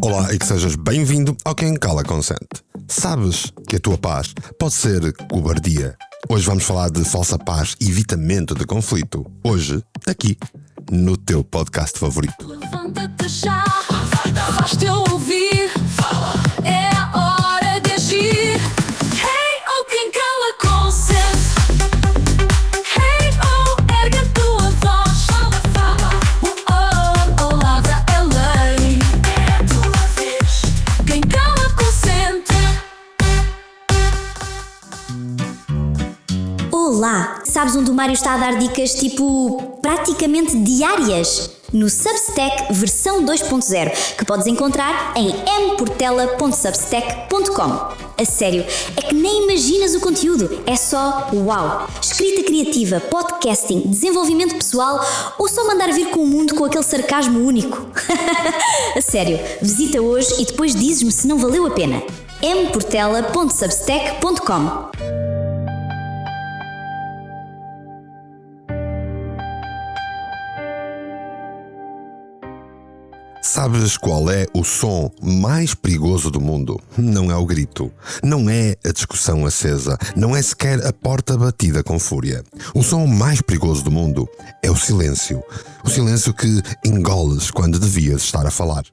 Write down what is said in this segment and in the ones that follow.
Olá e que sejas bem-vindo ao Quem Cala Consente. Sabes que a tua paz pode ser cobardia? Hoje vamos falar de falsa paz e evitamento de conflito. Hoje, aqui, no teu podcast favorito. Levanta-te já, faz-te ouvir, é a hora de agir. Hey, oh, quem cala consente. Hey, oh, ergue a tua voz. Fala, oh, oh, lavra é lei. É a tua vez. Quem cala consente. Olá! Sabes onde o Mário está a dar dicas tipo praticamente diárias? No Substack versão 2.0, que podes encontrar em mportela.substack.com. A sério, é que nem imaginas o conteúdo, é só uau! Escrita criativa, podcasting, desenvolvimento pessoal ou só mandar vir com o mundo com aquele sarcasmo único? A sério, visita hoje e depois dizes-me se não valeu a pena. mportela.substack.com. Sabes qual é o som mais perigoso do mundo? Não é o grito, não é a discussão acesa, não é sequer a porta batida com fúria. O som mais perigoso do mundo é o silêncio. O silêncio que engoles quando devias estar a falar.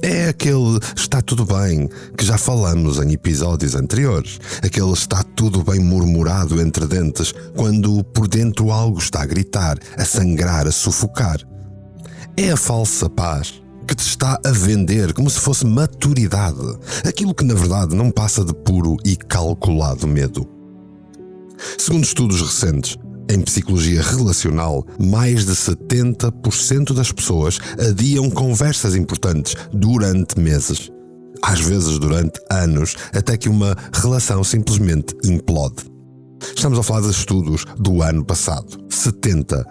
É aquele está tudo bem que já falamos em episódios anteriores. Aquele está tudo bem murmurado entre dentes quando por dentro algo está a gritar, a sangrar, a sufocar. É a falsa paz que te está a vender como se fosse maturidade, aquilo que na verdade não passa de puro e calculado medo. Segundo estudos recentes, em psicologia relacional, mais de 70% das pessoas adiam conversas importantes durante meses, às vezes durante anos, até que uma relação simplesmente implode. Estamos a falar de estudos do ano passado. 70%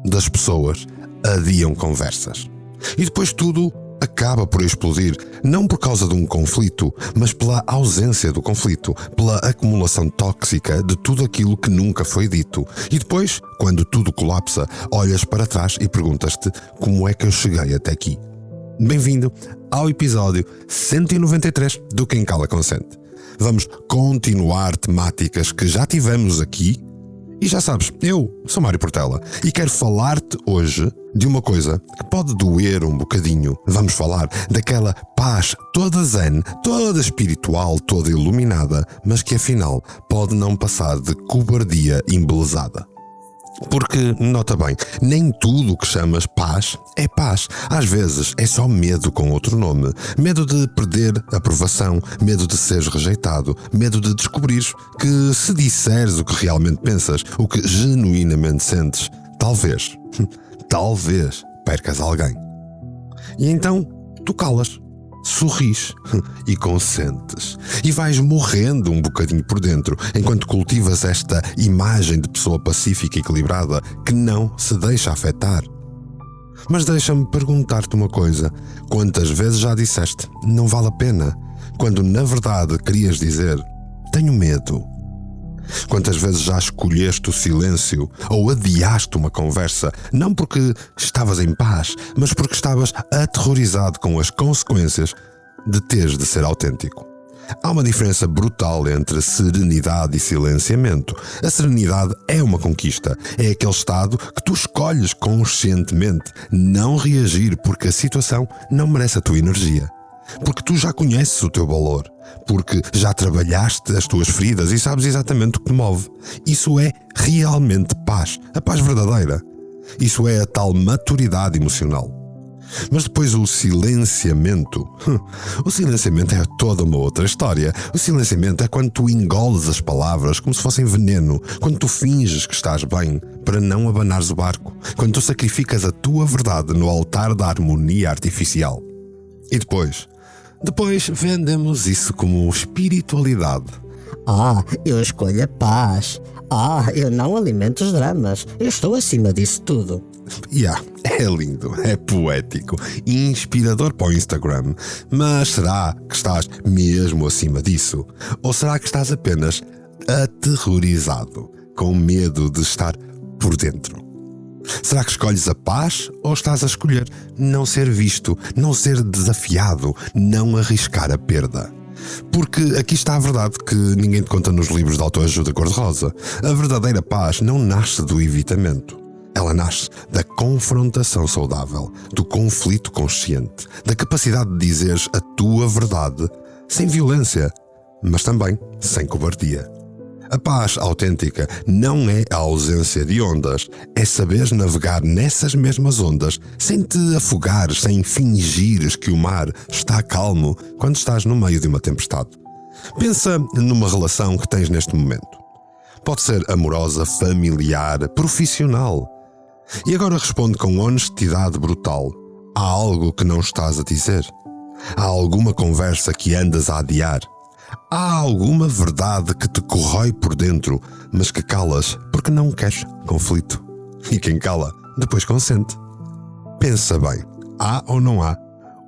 das pessoas adiam conversas. E depois tudo acaba por explodir, não por causa de um conflito, mas pela ausência do conflito, pela acumulação tóxica de tudo aquilo que nunca foi dito. E depois, quando tudo colapsa, olhas para trás e perguntas-te como é que eu cheguei até aqui. Bem-vindo ao episódio 193 do Quem Cala Consente. Vamos continuar temáticas que já tivemos aqui. E já sabes, eu sou Mário Portela e quero falar-te hoje de uma coisa que pode doer um bocadinho. Vamos falar daquela paz toda zen, toda espiritual, toda iluminada, mas que afinal pode não passar de cobardia embelezada. Porque, nota bem, nem tudo o que chamas paz é paz. Às vezes é só medo com outro nome. Medo de perder aprovação, medo de seres rejeitado, medo de descobrires que se disseres o que realmente pensas, o que genuinamente sentes, talvez percas alguém. E então, tu calas. Sorris e consentes e vais morrendo um bocadinho por dentro enquanto cultivas esta imagem de pessoa pacífica e equilibrada que não se deixa afetar. Mas deixa-me perguntar-te uma coisa: quantas vezes já disseste não vale a pena, quando na verdade querias dizer tenho medo? Quantas vezes já escolheste o silêncio ou adiaste uma conversa, não porque estavas em paz, mas porque estavas aterrorizado com as consequências de teres de ser autêntico? Há uma diferença brutal entre serenidade e silenciamento. A serenidade é uma conquista, é aquele estado que tu escolhes conscientemente não reagir porque a situação não merece a tua energia. Porque tu já conheces o teu valor, porque já trabalhaste as tuas feridas e sabes exatamente o que te move. Isso é realmente paz, a paz verdadeira. Isso é a tal maturidade emocional. Mas depois o silenciamento é toda uma outra história. O silenciamento é quando tu engoles as palavras como se fossem veneno, quando tu finges que estás bem para não abanares o barco, quando tu sacrificas a tua verdade no altar da harmonia artificial. E depois vendemos isso como espiritualidade. Eu escolho a paz. Eu não alimento os dramas. Eu estou acima disso tudo. É lindo, é poético, inspirador para o Instagram. Mas será que estás mesmo acima disso? Ou será que estás apenas aterrorizado, com medo de estar por dentro? Será que escolhes a paz ou estás a escolher não ser visto, não ser desafiado, não arriscar a perda? Porque aqui está a verdade que ninguém te conta nos livros de autoajuda cor-de-rosa. A verdadeira paz não nasce do evitamento. Ela nasce da confrontação saudável, do conflito consciente, da capacidade de dizeres a tua verdade sem violência, mas também sem cobardia. A paz autêntica não é a ausência de ondas, é saberes navegar nessas mesmas ondas sem te afogares, sem fingires que o mar está calmo quando estás no meio de uma tempestade. Pensa numa relação que tens neste momento. Pode ser amorosa, familiar, profissional. E agora responde com honestidade brutal. Há algo que não estás a dizer? Há alguma conversa que andas a adiar? Há alguma verdade que te corrói por dentro, mas que calas porque não queres conflito? E quem cala, depois consente. Pensa bem, há ou não há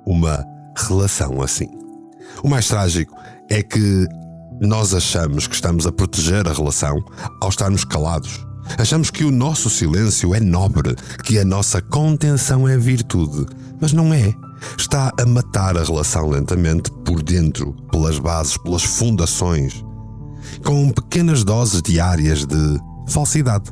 uma relação assim? O mais trágico é que nós achamos que estamos a proteger a relação ao estarmos calados. Achamos que o nosso silêncio é nobre, que a nossa contenção é virtude, mas não é. Está a matar a relação lentamente por dentro, pelas bases, pelas fundações, com pequenas doses diárias de falsidade.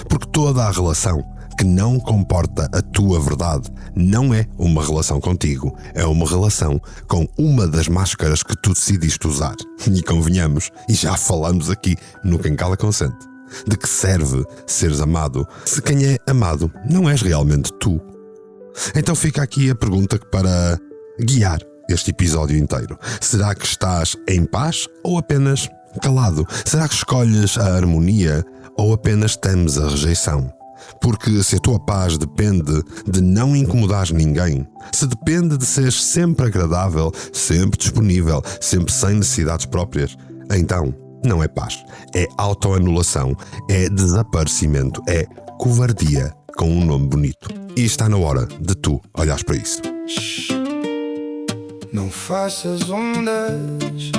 Porque toda a relação que não comporta a tua verdade não é uma relação contigo, é uma relação com uma das máscaras que tu decidiste usar. E convenhamos, e já falamos aqui no Quem Cala Consente, de que serve seres amado se quem é amado não és realmente tu. Então fica aqui a pergunta para guiar este episódio inteiro. Será que estás em paz ou apenas calado? Será que escolhes a harmonia ou apenas temes a rejeição? Porque se a tua paz depende de não incomodares ninguém, se depende de seres sempre agradável, sempre disponível, sempre sem necessidades próprias, então não é paz, é autoanulação, é desaparecimento, é covardia com um nome bonito. E está na hora de tu olhares para isso. Não faças ondas.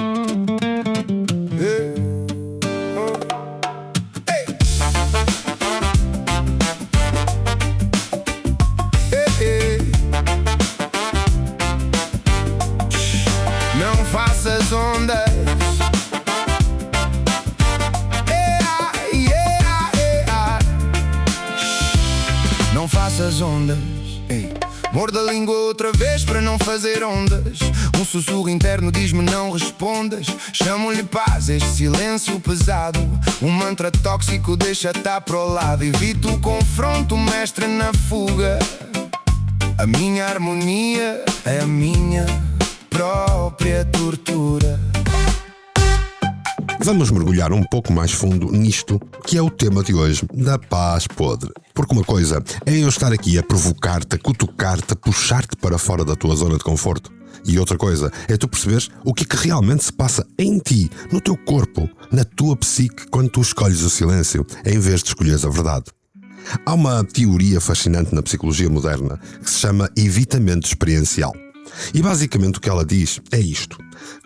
Não faças ondas. Não faças ondas. Morda a língua outra vez para não fazer ondas. Um sussurro interno diz-me não respondas. Chamo-lhe paz, este silêncio pesado. Um mantra tóxico deixa-te para o lado. Evito o confronto, mestre na fuga. A minha harmonia é a minha própria tortura. Vamos mergulhar um pouco mais fundo nisto que é o tema de hoje, da paz podre. Porque uma coisa é eu estar aqui a provocar-te, a cutucar-te, a puxar-te para fora da tua zona de conforto. E outra coisa é tu perceberes o que realmente se passa em ti, no teu corpo, na tua psique, quando tu escolhes o silêncio, em vez de escolheres a verdade. Há uma teoria fascinante na psicologia moderna que se chama evitamento experiencial. E basicamente o que ela diz é isto.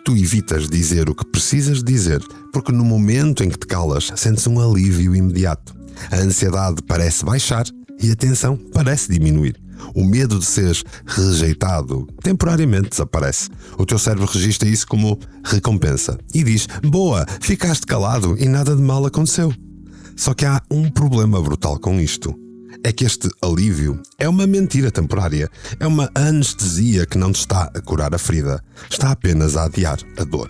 Tu evitas dizer o que precisas dizer, porque no momento em que te calas, sentes um alívio imediato. A ansiedade parece baixar e a tensão parece diminuir. O medo de seres rejeitado temporariamente desaparece. O teu cérebro registra isso como recompensa e diz: boa, ficaste calado e nada de mal aconteceu. Só que há um problema brutal com isto. É que este alívio é uma mentira temporária, é uma anestesia que não te está a curar a ferida, está apenas a adiar a dor.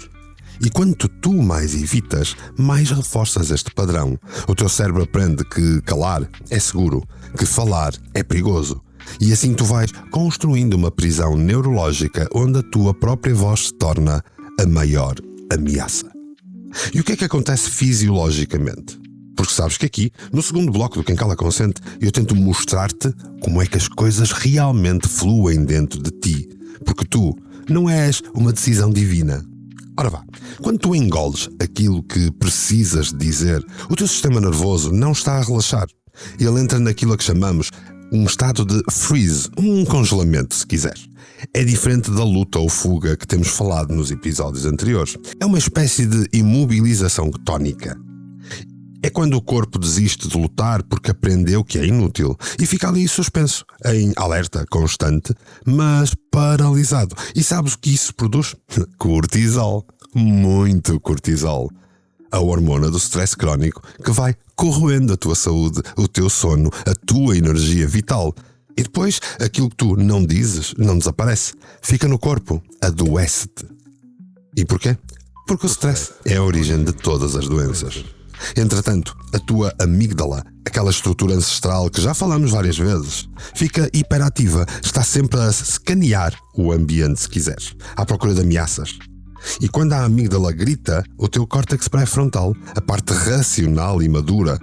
E quanto tu mais evitas, mais reforças este padrão. O teu cérebro aprende que calar é seguro, que falar é perigoso. E assim tu vais construindo uma prisão neurológica onde a tua própria voz se torna a maior ameaça. E o que é que acontece fisiologicamente? Porque sabes que aqui, no segundo bloco do Quem Cala Consente, eu tento mostrar-te como é que as coisas realmente fluem dentro de ti. Porque tu não és uma decisão divina. Ora vá, quando tu engoles aquilo que precisas dizer, o teu sistema nervoso não está a relaxar. Ele entra naquilo que chamamos um estado de freeze, um congelamento, se quiseres. É diferente da luta ou fuga que temos falado nos episódios anteriores. É uma espécie de imobilização tónica. É quando o corpo desiste de lutar porque aprendeu que é inútil e fica ali suspenso, em alerta constante, mas paralisado. E sabes o que isso produz? Cortisol. Muito cortisol. A hormona do stress crónico que vai corroendo a tua saúde, o teu sono, a tua energia vital. E depois, aquilo que tu não dizes não desaparece. Fica no corpo, adoece-te. E porquê? Porque o stress é a origem de todas as doenças. Entretanto, a tua amígdala, aquela estrutura ancestral que já falamos várias vezes, fica hiperativa, está sempre a escanear o ambiente, se quiseres, à procura de ameaças. E quando a amígdala grita, o teu córtex pré-frontal, a parte racional e madura,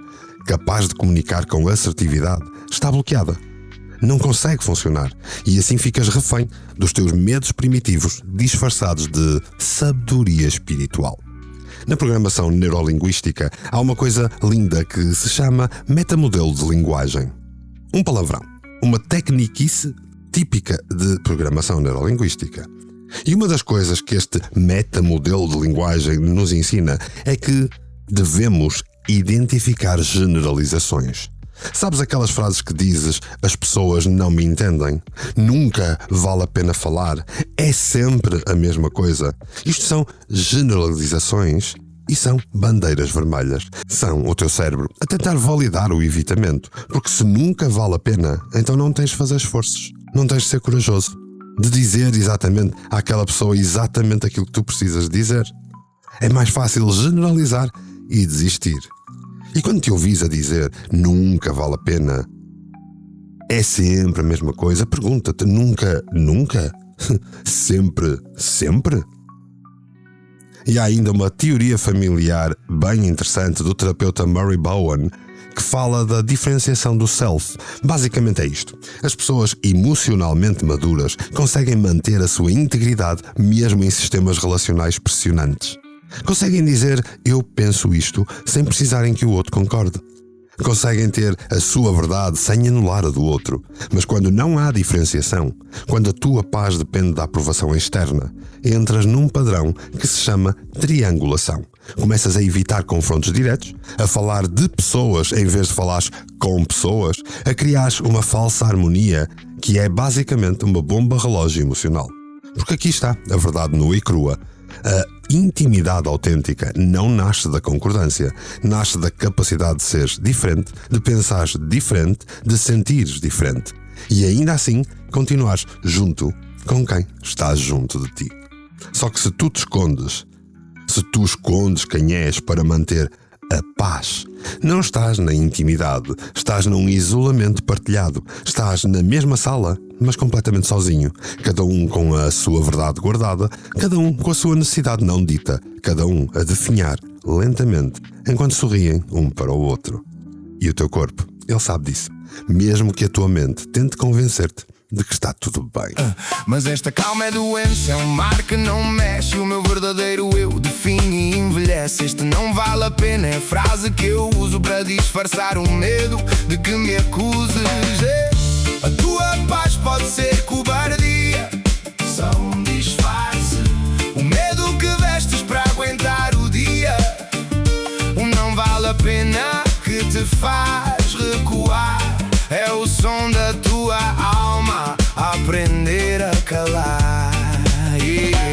capaz de comunicar com assertividade, está bloqueada. Não consegue funcionar e assim ficas refém dos teus medos primitivos disfarçados de sabedoria espiritual. Na programação neurolinguística há uma coisa linda que se chama metamodelo de linguagem. Um palavrão, uma tecniquice típica de programação neurolinguística. E uma das coisas que este metamodelo de linguagem nos ensina é que devemos identificar generalizações. Sabes aquelas frases que dizes, as pessoas não me entendem, nunca vale a pena falar, é sempre a mesma coisa. Isto são generalizações e são bandeiras vermelhas. São o teu cérebro a tentar validar o evitamento, porque se nunca vale a pena, então não tens de fazer esforços, não tens de ser corajoso, de dizer exatamente àquela pessoa exatamente aquilo que tu precisas dizer. É mais fácil generalizar e desistir. E quando te ouvis a dizer nunca vale a pena, é sempre a mesma coisa, pergunta-te nunca? Sempre? E há ainda uma teoria familiar bem interessante do terapeuta Murray Bowen que fala da diferenciação do self. Basicamente é isto. As pessoas emocionalmente maduras conseguem manter a sua integridade mesmo em sistemas relacionais pressionantes. Conseguem dizer eu penso isto sem precisarem que o outro concorde. Conseguem ter a sua verdade sem anular a do outro. Mas quando não há diferenciação, quando a tua paz depende da aprovação externa, entras num padrão que se chama triangulação. Começas a evitar confrontos diretos, a falar de pessoas em vez de falares com pessoas, a criar uma falsa harmonia que é basicamente uma bomba relógio emocional. Porque aqui está a verdade nua e crua. A intimidade autêntica não nasce da concordância, nasce da capacidade de seres diferente, de pensares diferente, de sentires diferente. E ainda assim, continuares junto com quem está junto de ti. Só que se tu te escondes, se tu escondes quem és para manter a paz, não estás na intimidade, estás num isolamento partilhado, estás na mesma sala, mas completamente sozinho, cada um com a sua verdade guardada, cada um com a sua necessidade não dita, cada um a definhar lentamente, enquanto sorriem um para o outro. E o teu corpo, ele sabe disso, mesmo que a tua mente tente convencer-te de que está tudo bem. Mas esta calma é doença, é um mar que não mexe. O meu verdadeiro eu define e envelhece. Este não vale a pena é a frase que eu uso para disfarçar o medo de que me acuses. A tua paz pode ser cobardia, só um disfarce. O medo que vestes para aguentar o dia, o não vale a pena que te faz recuar. É o som da tua alma a aprender a calar. Yeah.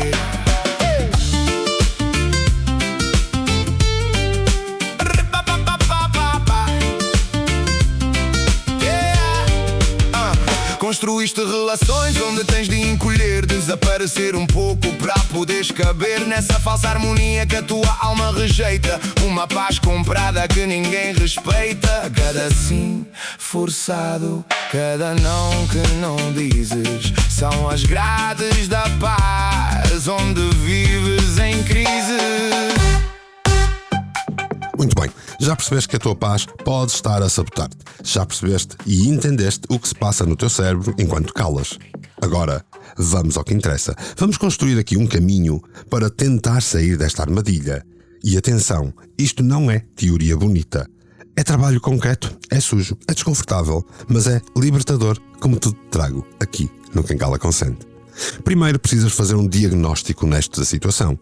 Construíste relações onde tens de encolher, desaparecer um pouco para poderes caber nessa falsa harmonia que a tua alma rejeita. Uma paz comprada que ninguém respeita. Cada sim forçado, cada não que não dizes, são as grades da paz onde vives em crise. Muito bem, já percebeste que a tua paz pode estar a sabotar-te. Já percebeste e entendeste o que se passa no teu cérebro enquanto calas. Agora, vamos ao que interessa. Vamos construir aqui um caminho para tentar sair desta armadilha. E atenção, isto não é teoria bonita. É trabalho concreto, é sujo, é desconfortável, mas é libertador, como tudo te trago aqui no Quem Cala Consente. Primeiro precisas fazer um diagnóstico honesto da situação.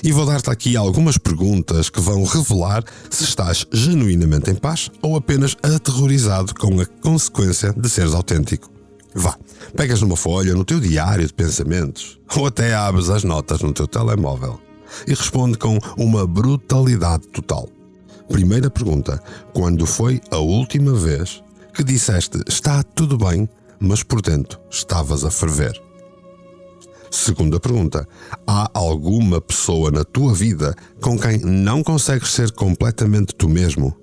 E vou dar-te aqui algumas perguntas que vão revelar se estás genuinamente em paz ou apenas aterrorizado com a consequência de seres autêntico. Vá, pegas numa folha no teu diário de pensamentos ou até abres as notas no teu telemóvel e responde com uma brutalidade total. Primeira pergunta: quando foi a última vez que disseste está tudo bem, mas por dentro estavas a ferver? Segunda pergunta: há alguma pessoa na tua vida com quem não consegues ser completamente tu mesmo?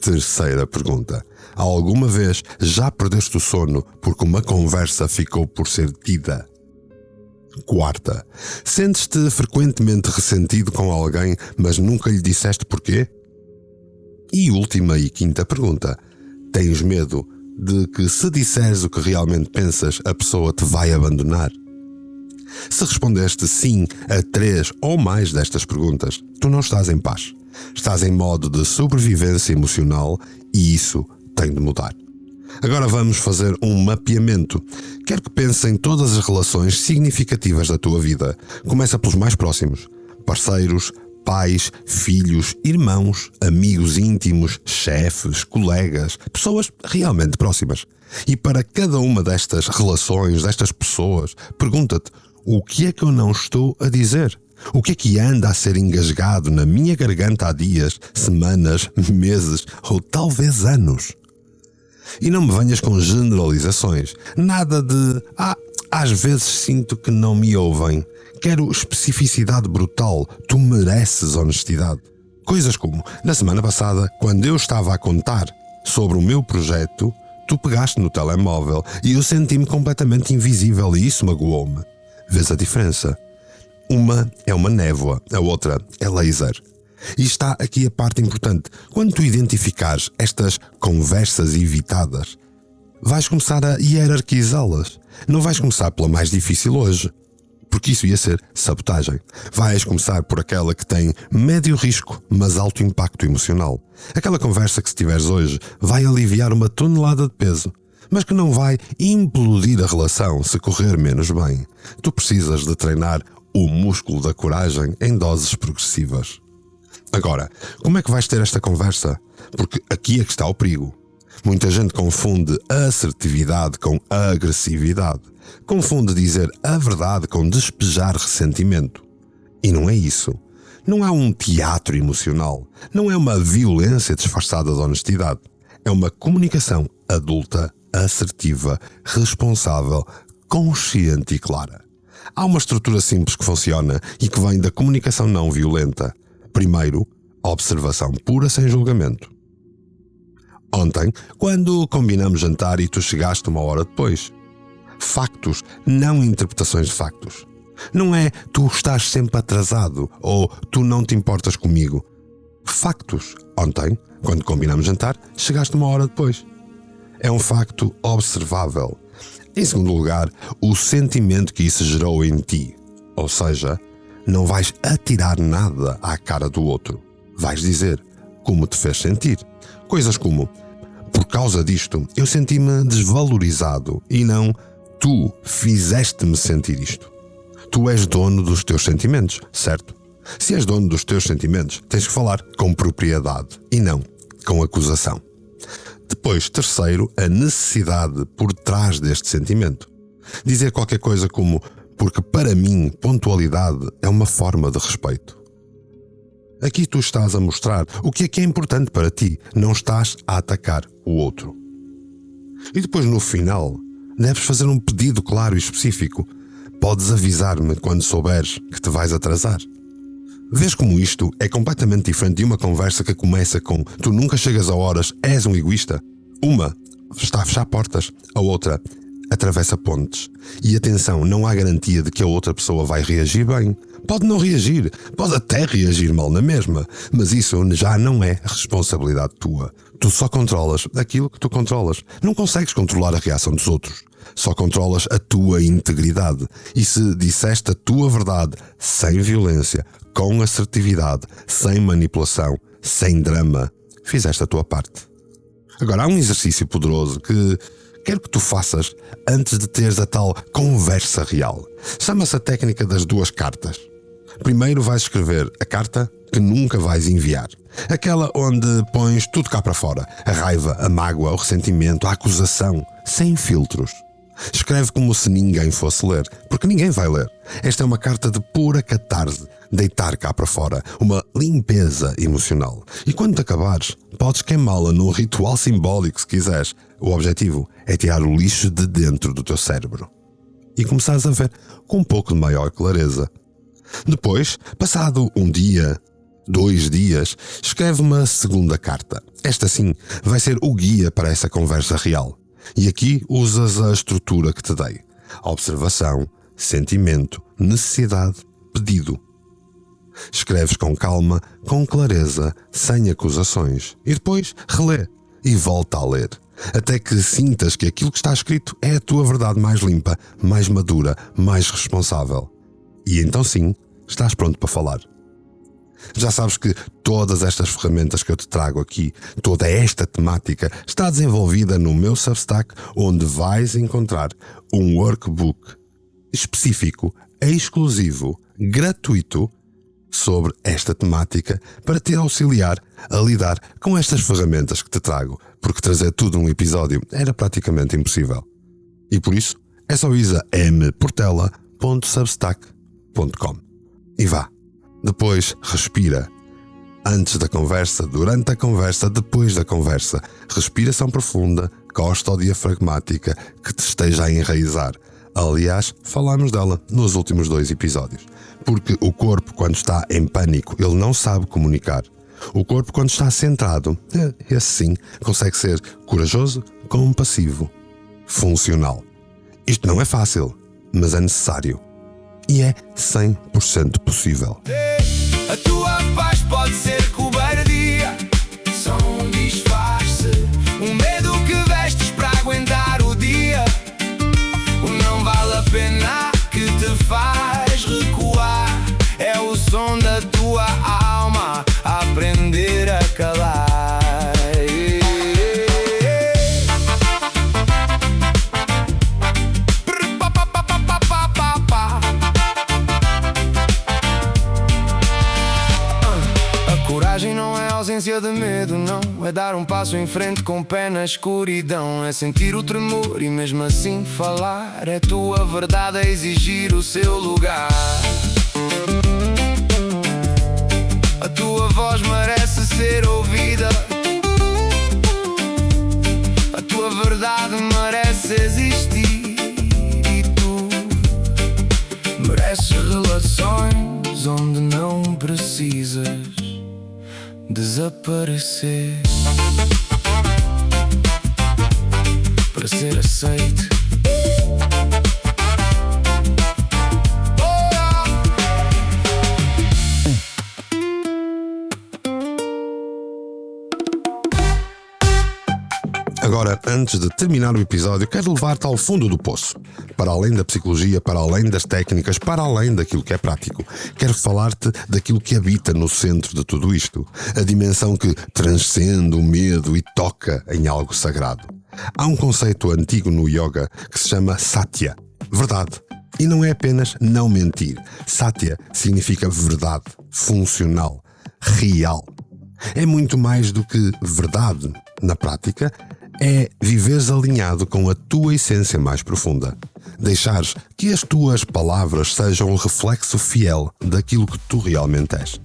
Terceira pergunta: alguma vez já perdeste o sono porque uma conversa ficou por ser tida? Quarta: sentes-te frequentemente ressentido com alguém, mas nunca lhe disseste porquê? E última e quinta pergunta: tens medo de que se disseres o que realmente pensas, a pessoa te vai abandonar? Se respondeste sim a 3 ou mais destas perguntas, tu não estás em paz. Estás em modo de sobrevivência emocional e isso tem de mudar. Agora vamos fazer um mapeamento. Quero que penses em todas as relações significativas da tua vida. Começa pelos mais próximos: parceiros, pais, filhos, irmãos, amigos íntimos, chefes, colegas, pessoas realmente próximas. E para cada uma destas relações, destas pessoas, pergunta-te: o que é que eu não estou a dizer? O que é que anda a ser engasgado na minha garganta há dias, semanas, meses ou talvez anos? E não me venhas com generalizações. Nada de às vezes sinto que não me ouvem. Quero especificidade brutal. Tu mereces honestidade. Coisas como: na semana passada, quando eu estava a contar sobre o meu projeto, tu pegaste no telemóvel e eu senti-me completamente invisível e isso magoou-me. Vês a diferença? Uma é uma névoa, a outra é laser. E está aqui a parte importante. Quando tu identificares estas conversas evitadas, vais começar a hierarquizá-las. Não vais começar pela mais difícil hoje, porque isso ia ser sabotagem. Vais começar por aquela que tem médio risco, mas alto impacto emocional. Aquela conversa que, se tiveres hoje, vai aliviar uma tonelada de peso, mas que não vai implodir a relação se correr menos bem. Tu precisas de treinar o músculo da coragem em doses progressivas. Agora, como é que vais ter esta conversa? Porque aqui é que está o perigo. Muita gente confunde a assertividade com a agressividade. Confunde dizer a verdade com despejar ressentimento. E não é isso. Não há um teatro emocional. Não é uma violência disfarçada de honestidade. É uma comunicação adulta, assertiva, responsável, consciente e clara. Há uma estrutura simples que funciona e que vem da comunicação não violenta. Primeiro, observação pura sem julgamento. Ontem, quando combinamos jantar e tu chegaste 1 hora depois. Factos, não interpretações de factos. Não é tu estás sempre atrasado ou tu não te importas comigo. Factos. Ontem, quando combinamos jantar, chegaste 1 hora depois. É um facto observável. Em segundo lugar, o sentimento que isso gerou em ti. Ou seja, não vais atirar nada à cara do outro. Vais dizer como te fez sentir. Coisas como: por causa disto, eu senti-me desvalorizado, e não tu fizeste-me sentir isto. Tu és dono dos teus sentimentos, certo? Se és dono dos teus sentimentos, tens que falar com propriedade e não com acusação. Depois, terceiro, a necessidade por trás deste sentimento. Dizer qualquer coisa como: porque para mim, pontualidade é uma forma de respeito. Aqui tu estás a mostrar o que é importante para ti, não estás a atacar o outro. E depois, no final, deves fazer um pedido claro e específico. Podes avisar-me quando souberes que te vais atrasar. Vês como isto é completamente diferente de uma conversa que começa com: tu nunca chegas a horas, és um egoísta. Uma está a fechar portas, a outra atravessa pontes. E atenção, não há garantia de que a outra pessoa vai reagir bem. Pode não reagir, pode até reagir mal na mesma, mas isso já não é responsabilidade tua. Tu só controlas aquilo que tu controlas. Não consegues controlar a reação dos outros. Só controlas a tua integridade. E se disseste a tua verdade sem violência, com assertividade, sem manipulação, sem drama, fizeste a tua parte. Agora, há um exercício poderoso que quero que tu faças antes de teres a tal conversa real. Chama-se a técnica das 2 cartas. Primeiro vais escrever a carta que nunca vais enviar. Aquela onde pões tudo cá para fora. A raiva, a mágoa, o ressentimento, a acusação. Sem filtros. Escreve como se ninguém fosse ler, porque ninguém vai ler. Esta é uma carta de pura catarse, deitar cá para fora, uma limpeza emocional. E quando te acabares, podes queimá-la num ritual simbólico se quiseres. O objetivo é tirar o lixo de dentro do teu cérebro. E começares a ver com um pouco de maior clareza. Depois, passado um dia, 2 dias, escreve uma segunda carta. Esta sim vai ser o guia para essa conversa real. E aqui usas a estrutura que te dei. Observação, sentimento, necessidade, pedido. Escreves com calma, com clareza, sem acusações. E depois relê e volta a ler. Até que sintas que aquilo que está escrito é a tua verdade mais limpa, mais madura, mais responsável. E então sim, estás pronto para falar. Já sabes que todas estas ferramentas que eu te trago aqui, toda esta temática, está desenvolvida no meu Substack, onde vais encontrar um workbook específico, exclusivo, gratuito, sobre esta temática para te auxiliar a lidar com estas ferramentas que te trago, porque trazer tudo num episódio era praticamente impossível. E por isso, é só ir a mportela.substack.com. E vá. Depois, respira. Antes da conversa, durante a conversa, depois da conversa. Respiração profunda, costodiafragmática, que te esteja a enraizar. Aliás, falámos dela nos últimos 2 episódios. Porque o corpo, quando está em pânico, ele não sabe comunicar. O corpo, quando está centrado, esse sim, consegue ser corajoso, compassivo, funcional. Isto não é fácil, mas é necessário. E é 100% possível. A tua paz pode ser cobardia, só um disfarce. Um medo que vestes para aguentar o dia. O não vale a pena que te faz recuar. É o som da tua alma a aprender a calar. Coragem não é ausência de medo, não. É dar um passo em frente com o pé na escuridão. É sentir o tremor e mesmo assim falar. É tua verdade a exigir o seu lugar. A tua voz merece ser ouvida. A tua verdade merece existir. E tu mereces relações onde não precisas desaparecer para ser aceite. Agora, antes de terminar o episódio, quero levar-te ao fundo do poço. Para além da psicologia, para além das técnicas, para além daquilo que é prático. Quero falar-te daquilo que habita no centro de tudo isto. A dimensão que transcende o medo e toca em algo sagrado. Há um conceito antigo no yoga que se chama Satya, verdade. E não é apenas não mentir. Satya significa verdade, funcional, real. É muito mais do que verdade. Na prática, é viveres alinhado com a tua essência mais profunda. Deixares que as tuas palavras sejam um reflexo fiel daquilo que tu realmente és.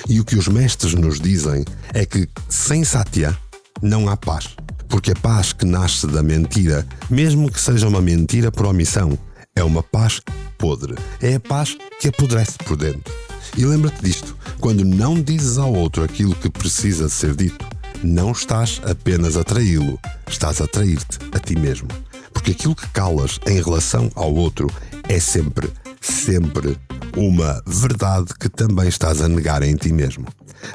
E o que os mestres nos dizem é que sem Satya não há paz. Porque a paz que nasce da mentira, mesmo que seja uma mentira por omissão, é uma paz podre. É a paz que apodrece por dentro. E lembra-te disto, quando não dizes ao outro aquilo que precisa de ser dito, não estás apenas a traí-lo, estás a trair-te a ti mesmo. Porque aquilo que calas em relação ao outro é sempre uma verdade que também estás a negar em ti mesmo.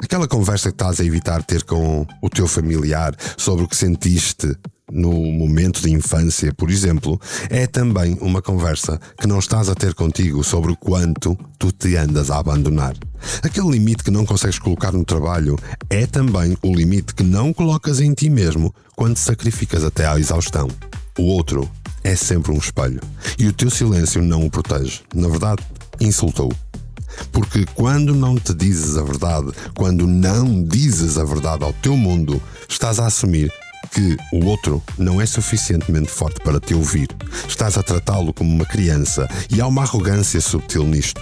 Aquela conversa que estás a evitar ter com o teu familiar sobre o que sentiste no momento de infância, por exemplo, é também uma conversa que não estás a ter contigo sobre o quanto tu te andas a abandonar. Aquele limite que não consegues colocar no trabalho é também o limite que não colocas em ti mesmo quando te sacrificas até à exaustão. O outro é sempre um espelho e o teu silêncio não o protege. Na verdade, insultou-o. Porque quando não te dizes a verdade, quando não dizes a verdade ao teu mundo, estás a assumir que o outro não é suficientemente forte para te ouvir. Estás a tratá-lo como uma criança e há uma arrogância subtil nisto.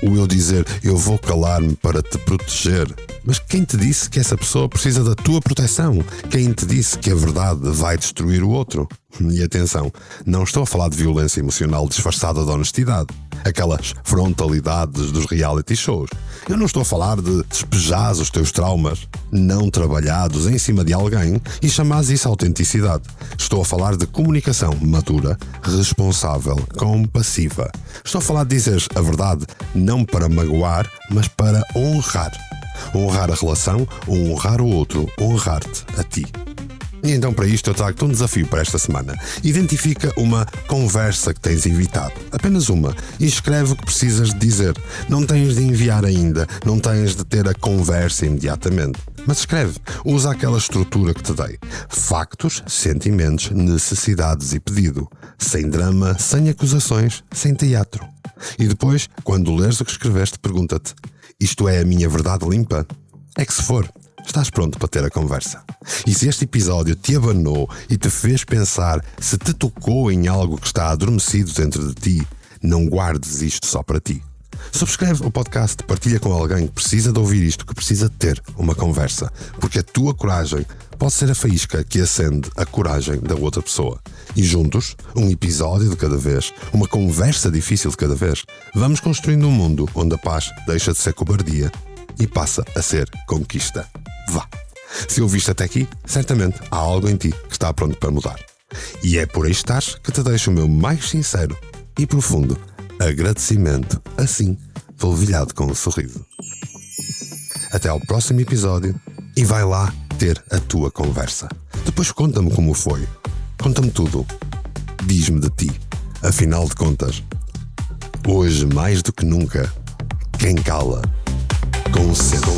O eu dizer, eu vou calar-me para te proteger. Mas quem te disse que essa pessoa precisa da tua proteção? Quem te disse que a verdade vai destruir o outro? E atenção, não estou a falar de violência emocional disfarçada de honestidade. Aquelas frontalidades dos reality shows. Eu não estou a falar de despejares os teus traumas não trabalhados em cima de alguém e chamares isso autenticidade. Estou a falar de comunicação madura, responsável, compassiva. Estou a falar de dizeres a verdade não para magoar, mas para honrar. Honrar a relação, honrar o outro, honrar-te a ti. E então para isto eu trago-te um desafio para esta semana. Identifica uma conversa que tens evitado, apenas uma, e escreve o que precisas de dizer. Não tens de enviar ainda, não tens de ter a conversa imediatamente. Mas escreve, usa aquela estrutura que te dei. Factos, sentimentos, necessidades e pedido. Sem drama, sem acusações, sem teatro. E depois, quando leres o que escreveste, pergunta-te: isto é a minha verdade limpa? É que se for, estás pronto para ter a conversa. E se este episódio te abanou e te fez pensar, se te tocou em algo que está adormecido dentro de ti, não guardes isto só para ti. Subscreve o podcast, partilha com alguém que precisa de ouvir isto, que precisa de ter uma conversa, porque a tua coragem pode ser a faísca que acende a coragem da outra pessoa. E juntos, um episódio de cada vez, uma conversa difícil de cada vez, vamos construindo um mundo onde a paz deixa de ser cobardia e passa a ser conquista. Vá! Se ouviste até aqui, certamente há algo em ti que está pronto para mudar. E é por aí estás que te deixo o meu mais sincero e profundo agradecimento, assim, polvilhado com um sorriso. Até ao próximo episódio e vai lá ter a tua conversa. Depois conta-me como foi. Conta-me tudo. Diz-me de ti. Afinal de contas, hoje mais do que nunca, quem cala, consente.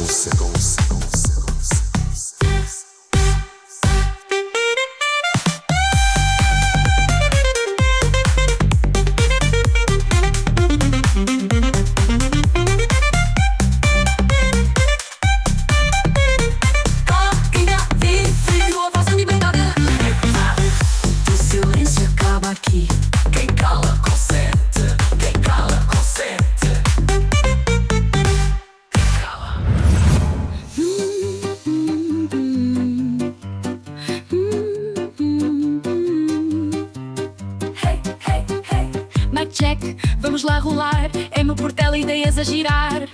Quem cala consente, quem cala consente. Hey, hey, hey. Mic check, vamos lá rolar. É meu portela, ideias a girar.